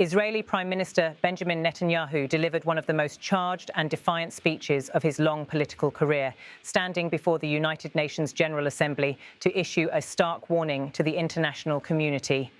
Israeli Prime Minister Benjamin Netanyahu delivered one of the most charged and defiant speeches of his long political career, standing before the United Nations General Assembly to issue a stark warning to the international community.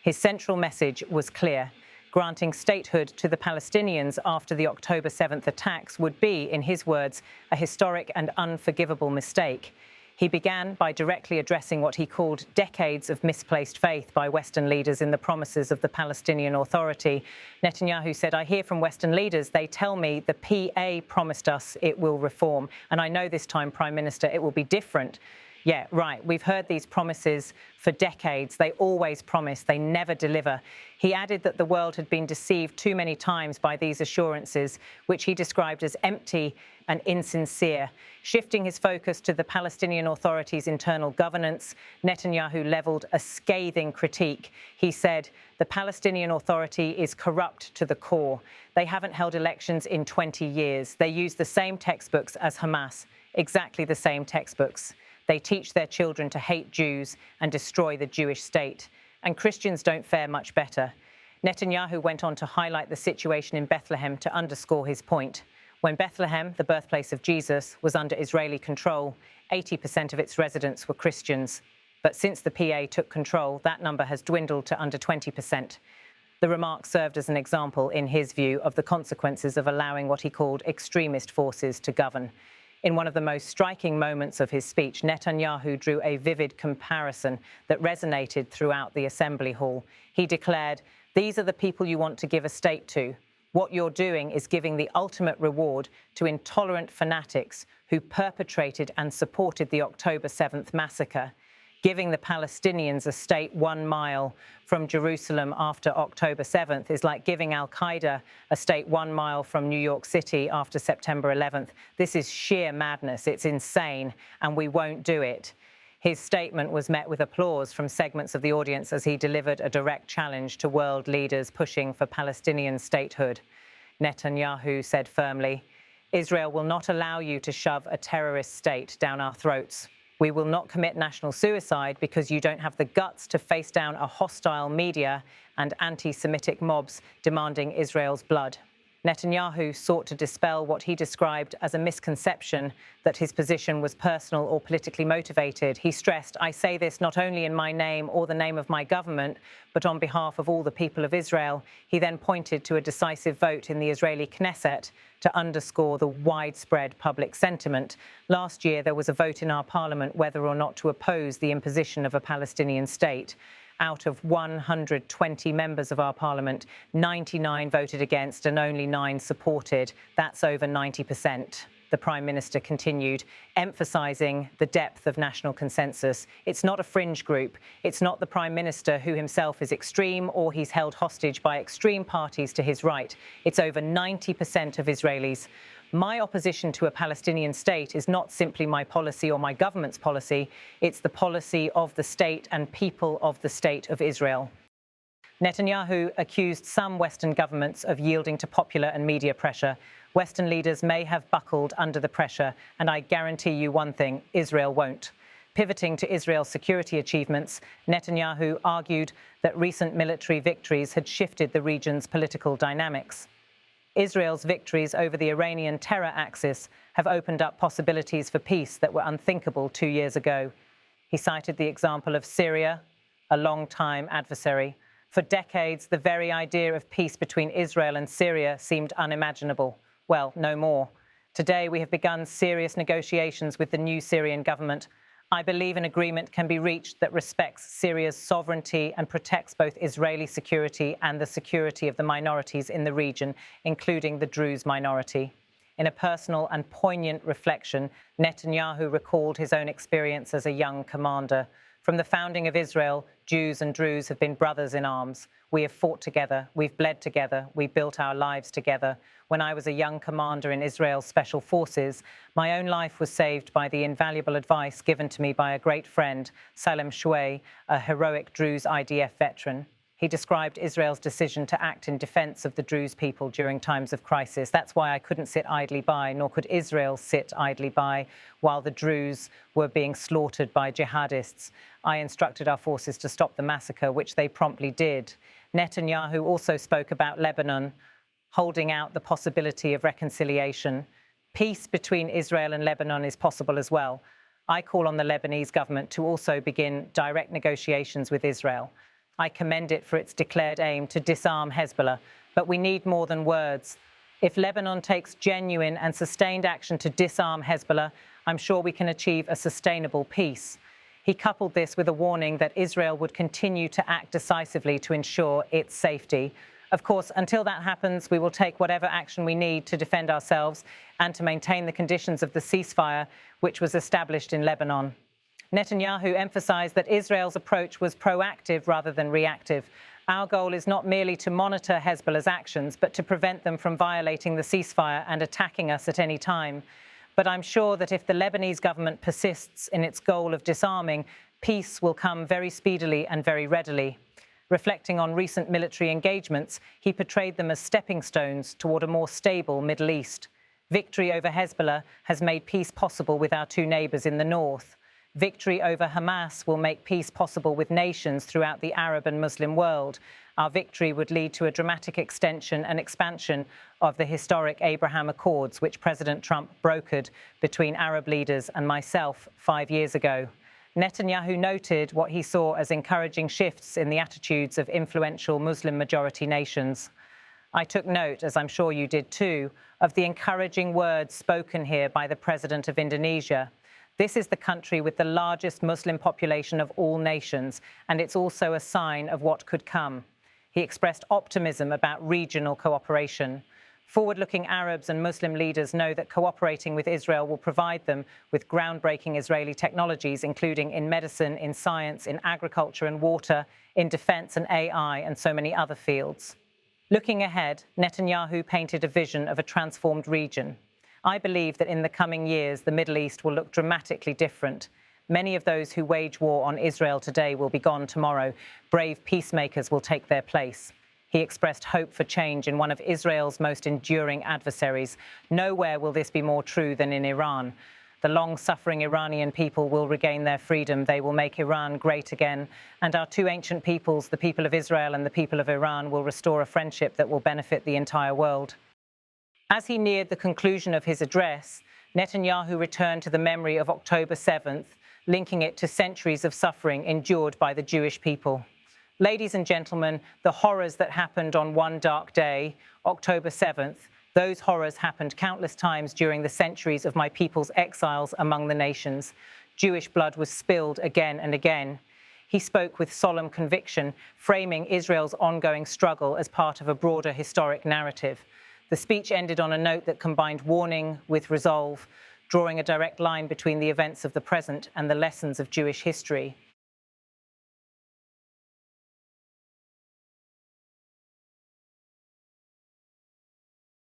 His central message was clear. Granting statehood to the Palestinians after the October 7th attacks would be, in his words, a historic and unforgivable mistake. He began by directly addressing what he called decades of misplaced faith by Western leaders in the promises of the Palestinian Authority. Netanyahu said, "I hear from Western leaders, they tell me the PA promised us it will reform. And I know this time, Prime Minister, it will be different." Yeah, right. We've heard these promises for decades. They always promise, they never deliver. He added that the world had been deceived too many times by these assurances, which he described as empty and insincere. Shifting his focus to the Palestinian Authority's internal governance, Netanyahu levelled a scathing critique. He said, "The Palestinian Authority is corrupt to the core. They haven't held elections in 20 years. They use the same textbooks as Hamas, exactly the same textbooks. They teach their children to hate Jews and destroy the Jewish state. And Christians don't fare much better." Netanyahu went on to highlight the situation in Bethlehem to underscore his point. When Bethlehem, the birthplace of Jesus, was under Israeli control, 80% of its residents were Christians. But since the PA took control, that number has dwindled to under 20%. The remark served as an example, in his view, of the consequences of allowing what he called extremist forces to govern. In one of the most striking moments of his speech, Netanyahu drew a vivid comparison that resonated throughout the assembly hall. He declared, "These are the people you want to give a state to. What you're doing is giving the ultimate reward to intolerant fanatics who perpetrated and supported the October 7th massacre. Giving the Palestinians a state 1 mile from Jerusalem after October 7th is like giving Al-Qaeda a state 1 mile from New York City after September 11th. This is sheer madness. It's insane, and we won't do it." His statement was met with applause from segments of the audience as he delivered a direct challenge to world leaders pushing for Palestinian statehood. Netanyahu said firmly, "Israel will not allow you to shove a terrorist state down our throats. We will not commit national suicide because you don't have the guts to face down a hostile media and anti-Semitic mobs demanding Israel's blood." Netanyahu sought to dispel what he described as a misconception that his position was personal or politically motivated. He stressed, "I say this not only in my name or the name of my government, but on behalf of all the people of Israel." He then pointed to a decisive vote in the Israeli Knesset to underscore the widespread public sentiment. Last year, there was a vote in our parliament whether or not to oppose the imposition of a Palestinian state. Out of 120 members of our parliament, 99 voted against and only 9 supported. That's over 90%. The Prime Minister continued, emphasising the depth of national consensus. It's not a fringe group. It's not the Prime Minister who himself is extreme or he's held hostage by extreme parties to his right. It's over 90% of Israelis. My opposition to a Palestinian state is not simply my policy or my government's policy. It's the policy of the state and people of the state of Israel. Netanyahu accused some Western governments of yielding to popular and media pressure. Western leaders may have buckled under the pressure, and I guarantee you one thing, Israel won't. Pivoting to Israel's security achievements, Netanyahu argued that recent military victories had shifted the region's political dynamics. Israel's victories over the Iranian terror axis have opened up possibilities for peace that were unthinkable 2 years ago. He cited the example of Syria, a long-time adversary. For decades, the very idea of peace between Israel and Syria seemed unimaginable. Well, no more. Today, we have begun serious negotiations with the new Syrian government. I believe an agreement can be reached that respects Syria's sovereignty and protects both Israeli security and the security of the minorities in the region, including the Druze minority. In a personal and poignant reflection, Netanyahu recalled his own experience as a young commander. From the founding of Israel, Jews and Druze have been brothers in arms. We have fought together, we've bled together, we built our lives together. When I was a young commander in Israel's Special Forces, my own life was saved by the invaluable advice given to me by a great friend, Salem Shway, a heroic Druze IDF veteran. He described Israel's decision to act in defense of the Druze people during times of crisis. That's why I couldn't sit idly by, nor could Israel sit idly by, while the Druze were being slaughtered by jihadists. I instructed our forces to stop the massacre, which they promptly did. Netanyahu also spoke about Lebanon, holding out the possibility of reconciliation. Peace between Israel and Lebanon is possible as well. I call on the Lebanese government to also begin direct negotiations with Israel. I commend it for its declared aim to disarm Hezbollah, but we need more than words. If Lebanon takes genuine and sustained action to disarm Hezbollah, I'm sure we can achieve a sustainable peace. He coupled this with a warning that Israel would continue to act decisively to ensure its safety. Of course, until that happens, we will take whatever action we need to defend ourselves and to maintain the conditions of the ceasefire which was established in Lebanon. Netanyahu emphasized that Israel's approach was proactive rather than reactive. Our goal is not merely to monitor Hezbollah's actions, but to prevent them from violating the ceasefire and attacking us at any time. But I'm sure that if the Lebanese government persists in its goal of disarming, peace will come very speedily and very readily. Reflecting on recent military engagements, he portrayed them as stepping stones toward a more stable Middle East. Victory over Hezbollah has made peace possible with our two neighbours in the north. Victory over Hamas will make peace possible with nations throughout the Arab and Muslim world. Our victory would lead to a dramatic extension and expansion of the historic Abraham Accords, which President Trump brokered between Arab leaders and myself 5 years ago. Netanyahu noted what he saw as encouraging shifts in the attitudes of influential Muslim-majority nations. I took note, as I'm sure you did too, of the encouraging words spoken here by the President of Indonesia. This is the country with the largest Muslim population of all nations, and it's also a sign of what could come. He expressed optimism about regional cooperation. Forward-looking Arabs and Muslim leaders know that cooperating with Israel will provide them with groundbreaking Israeli technologies, including in medicine, in science, in agriculture and water, in defense and AI, and so many other fields. Looking ahead, Netanyahu painted a vision of a transformed region. I believe that in the coming years, the Middle East will look dramatically different. Many of those who wage war on Israel today will be gone tomorrow. Brave peacemakers will take their place. He expressed hope for change in one of Israel's most enduring adversaries. Nowhere will this be more true than in Iran. The long-suffering Iranian people will regain their freedom. They will make Iran great again. And our two ancient peoples, the people of Israel and the people of Iran, will restore a friendship that will benefit the entire world. As he neared the conclusion of his address, Netanyahu returned to the memory of October 7th, linking it to centuries of suffering endured by the Jewish people. Ladies and gentlemen, the horrors that happened on one dark day, October 7th, those horrors happened countless times during the centuries of my people's exiles among the nations. Jewish blood was spilled again and again. He spoke with solemn conviction, framing Israel's ongoing struggle as part of a broader historic narrative. The speech ended on a note that combined warning with resolve, drawing a direct line between the events of the present and the lessons of Jewish history.